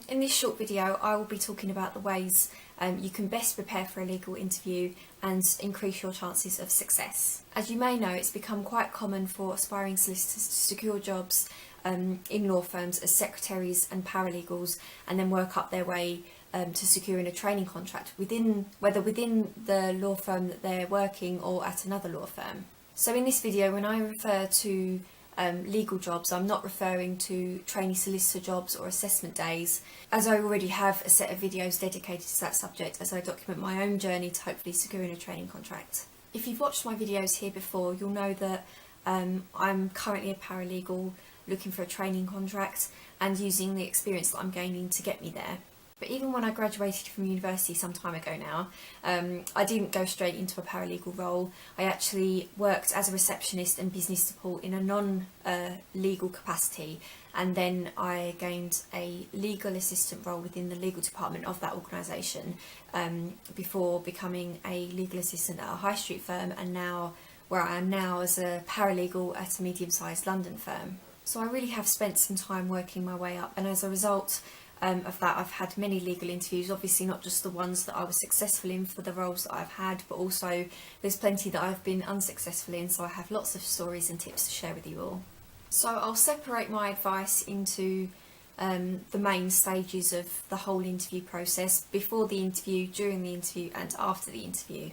In this short video I will be talking about the ways you can best prepare for a legal interview and increase your chances of success. As you may know, it's become quite common for aspiring solicitors to secure jobs in law firms as secretaries and paralegals and then work up their way to securing a training contract whether within the law firm that they're working or at another law firm. So in this video, when I refer to legal jobs, I'm not referring to trainee solicitor jobs or assessment days, as I already have a set of videos dedicated to that subject as I document my own journey to hopefully securing a training contract. If you've watched my videos here before, you'll know that I'm currently a paralegal looking for a training contract and using the experience that I'm gaining to get me there. But even when I graduated from university some time ago now, I didn't go straight into a paralegal role. I actually worked as a receptionist and business support in a non-legal capacity, and then I gained a legal assistant role within the legal department of that organisation before becoming a legal assistant at a high street firm, and now where I am now as a paralegal at a medium-sized London firm. So I really have spent some time working my way up, and as a result of that, I've had many legal interviews, obviously not just the ones that I was successful in for the roles that I've had, but also there's plenty that I've been unsuccessful in, so I have lots of stories and tips to share with you all. So I'll separate my advice into the main stages of the whole interview process: before the interview, during the interview and after the interview.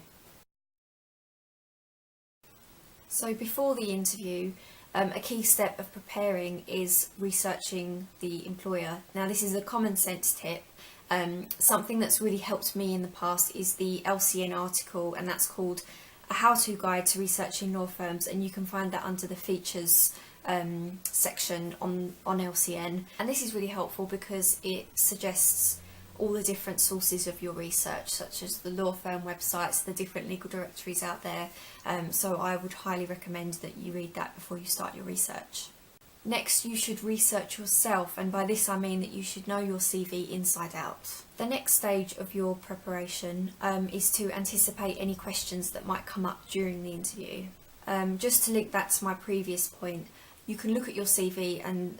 So before the interview, a key step of preparing is researching the employer. Now, this is a common sense tip. Something that's really helped me in the past is the LCN article, and that's called A How-To Guide to Researching Law Firms, and you can find that under the features section on LCN. And this is really helpful because it suggests all the different sources of your research, such as the law firm websites, the different legal directories out there, so I would highly recommend that you read that before you start your research. Next, you should research yourself, and by this I mean that you should know your CV inside out. The next stage of your preparation is to anticipate any questions that might come up during the interview. Just to link that to my previous point, you can look at your CV and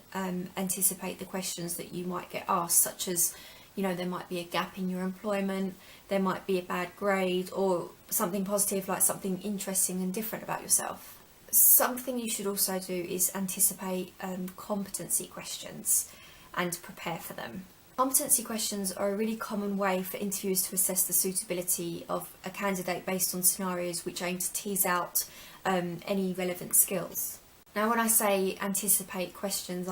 anticipate the questions that you might get asked, such as, you know, there might be a gap in your employment, there might be a bad grade, or something positive like something interesting and different about yourself. Something you should also do is anticipate competency questions and prepare for them. Competency questions are a really common way for interviewers to assess the suitability of a candidate based on scenarios which aim to tease out any relevant skills. Now, when I say anticipate questions,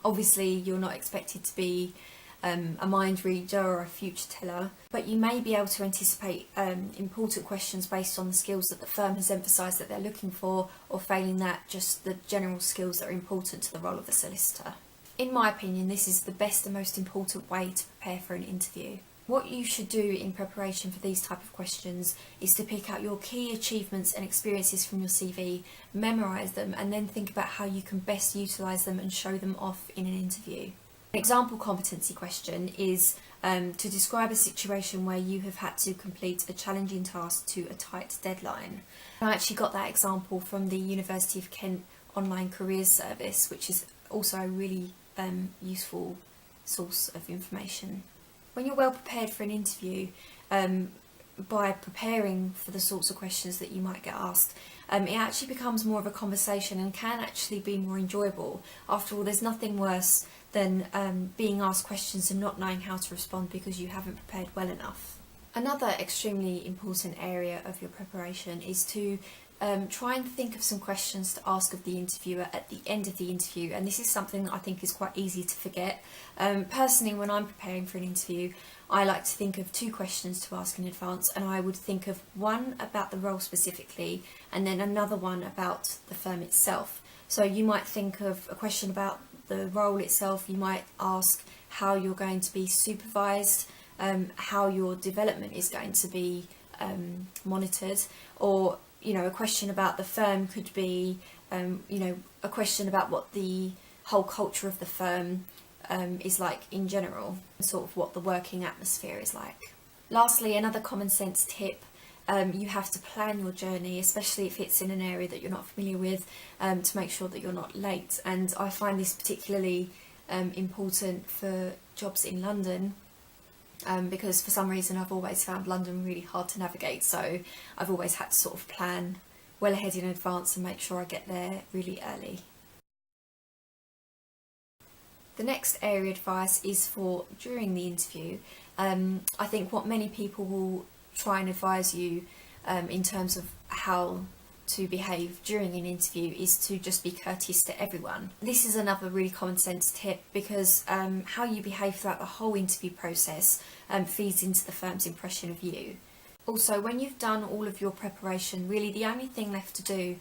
obviously you're not expected to be a mind reader or a future teller, but you may be able to anticipate important questions based on the skills that the firm has emphasised that they're looking for, or failing that, just the general skills that are important to the role of a solicitor. In my opinion, this is the best and most important way to prepare for an interview. What you should do in preparation for these type of questions is to pick out your key achievements and experiences from your CV, memorise them, and then think about how you can best utilise them and show them off in an interview. An example competency question is to describe a situation where you have had to complete a challenging task to a tight deadline. I actually got that example from the University of Kent online careers service, which is also a really useful source of information. When you're well prepared for an interview, by preparing for the sorts of questions that you might get asked, it actually becomes more of a conversation and can actually be more enjoyable. After all, there's nothing worse than being asked questions and not knowing how to respond because you haven't prepared well enough. Another extremely important area of your preparation is to try and think of some questions to ask of the interviewer at the end of the interview, and this is something that I think is quite easy to forget. Personally, when I'm preparing for an interview, I like to think of 2 questions to ask in advance, and I would think of one about the role specifically and then another one about the firm itself. So you might think of a question about the role itself. You might ask how you're going to be supervised, how your development is going to be monitored, or a question about the firm could be a question about what the whole culture of the firm is like in general, sort of what the working atmosphere is like. Lastly, another common sense tip, you have to plan your journey, especially if it's in an area that you're not familiar with, to make sure that you're not late. And I find this particularly important for jobs in London, because for some reason I've always found London really hard to navigate, so I've always had to sort of plan well ahead in advance and make sure I get there really early. The next area of advice is for during the interview. I think what many people will try and advise you in terms of how to behave during an interview is to just be courteous to everyone. This is another really common sense tip, because how you behave throughout the whole interview process feeds into the firm's impression of you. Also, when you've done all of your preparation, really the only thing left to do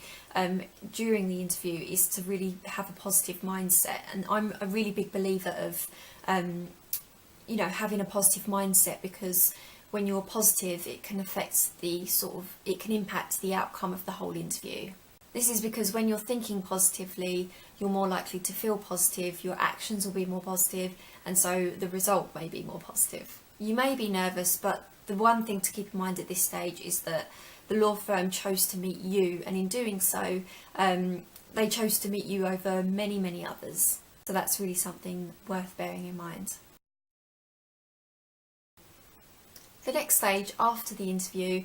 during the interview is to really have a positive mindset. And I'm a really big believer of having a positive mindset, because when you're positive, it can impact the outcome of the whole interview. This is because when you're thinking positively, you're more likely to feel positive, your actions will be more positive, and so the result may be more positive. You may be nervous, but the one thing to keep in mind at this stage is that the law firm chose to meet you, and in doing so, they chose to meet you over many, many others. So that's really something worth bearing in mind. The next stage after the interview,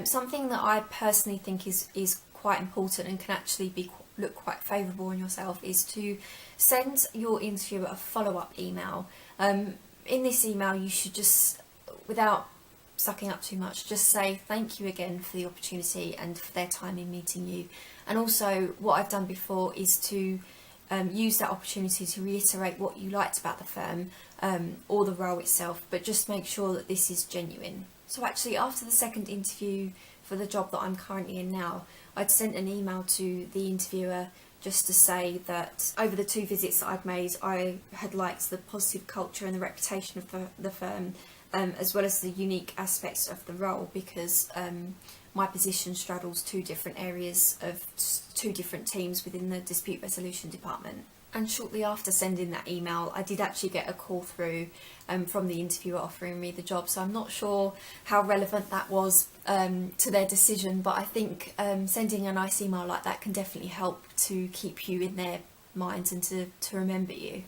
something that I personally think is quite important and can actually look quite favourable on yourself, is to send your interviewer a follow-up email. In this email, you should just, without sucking up too much, just say thank you again for the opportunity and for their time in meeting you. And also, what I've done before is to use that opportunity to reiterate what you liked about the firm or the role itself, but just make sure that this is genuine. So actually, after the second interview for the job that I'm currently in now, I'd sent an email to the interviewer just to say that over the 2 visits that I'd made, I had liked the positive culture and the reputation of the firm, as well as the unique aspects of the role, because my position straddles 2 different areas of 2 different teams within the dispute resolution department. And shortly after sending that email, I did actually get a call through from the interviewer offering me the job, so I'm not sure how relevant that was to their decision, but I think sending a nice email like that can definitely help to keep you in their minds and to remember you.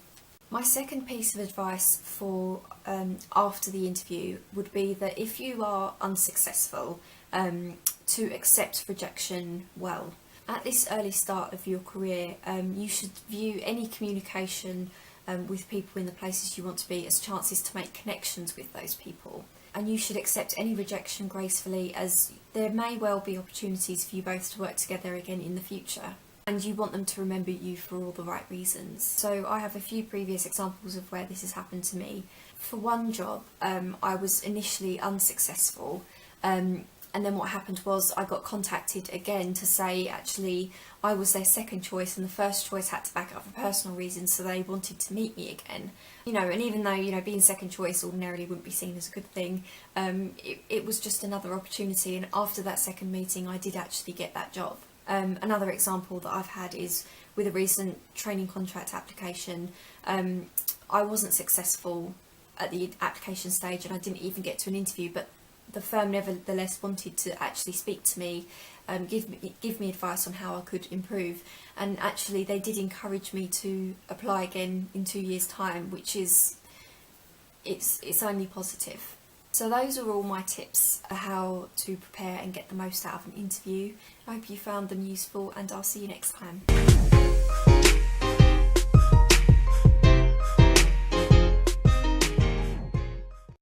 My second piece of advice for after the interview would be that if you are unsuccessful, to accept rejection well. At this early start of your career, you should view any communication with people in the places you want to be as chances to make connections with those people. And you should accept any rejection gracefully, as there may well be opportunities for you both to work together again in the future. And you want them to remember you for all the right reasons. So I have a few previous examples of where this has happened to me. For one job, I was initially unsuccessful, and then what happened was I got contacted again to say actually I was their second choice and the first choice had to back up for personal reasons, so they wanted to meet me again. And even though, being second choice ordinarily wouldn't be seen as a good thing, it was just another opportunity, and after that second meeting I did actually get that job. Another example that I've had is with a recent training contract application. I wasn't successful at the application stage and I didn't even get to an interview, but the firm nevertheless wanted to actually speak to me, give me advice on how I could improve, and actually they did encourage me to apply again in 2 years' time, which is it's only positive. So those are all my tips for how to prepare and get the most out of an interview. I hope you found them useful, and I'll see you next time.